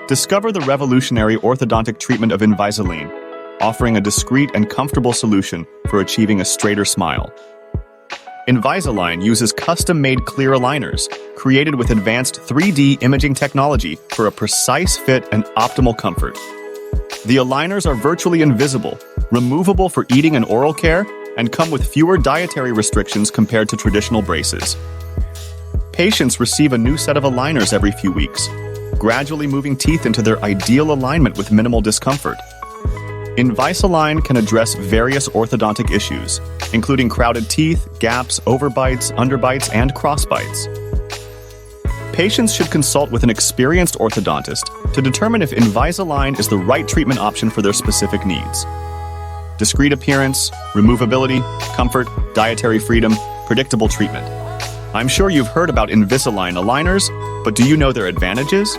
Discover the revolutionary orthodontic treatment of Invisalign, offering a discreet and comfortable solution for achieving a straighter smile. Invisalign uses custom-made clear aligners, created with advanced 3D imaging technology for a precise fit and optimal comfort. The aligners are virtually invisible, removable for eating and oral care, and come with fewer dietary restrictions compared to traditional braces. Patients receive a new set of aligners every few weeks, gradually moving teeth into their ideal alignment with minimal discomfort. Invisalign can address various orthodontic issues, including crowded teeth, gaps, overbites, underbites, and crossbites. Patients should consult with an experienced orthodontist to determine if Invisalign is the right treatment option for their specific needs. Discreet appearance, removability, comfort, dietary freedom, predictable treatment. I'm sure you've heard about Invisalign aligners, but do you know their advantages?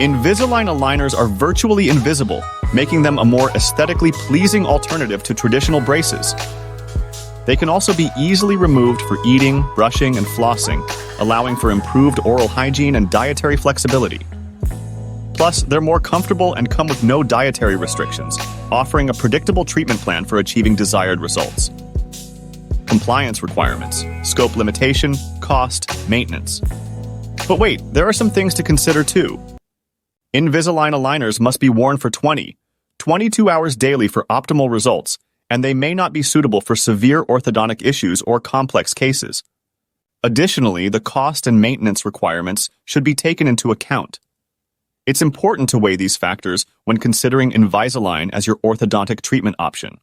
Invisalign aligners are virtually invisible, making them a more aesthetically pleasing alternative to traditional braces. They can also be easily removed for eating, brushing, and flossing, allowing for improved oral hygiene and dietary flexibility. Plus, they're more comfortable and come with no dietary restrictions, offering a predictable treatment plan for achieving desired results. Compliance requirements, scope limitation, cost, maintenance. But wait, there are some things to consider too. Invisalign aligners must be worn for 22 hours daily for optimal results, and they may not be suitable for severe orthodontic issues or complex cases. Additionally, the cost and maintenance requirements should be taken into account. It's important to weigh these factors when considering Invisalign as your orthodontic treatment option.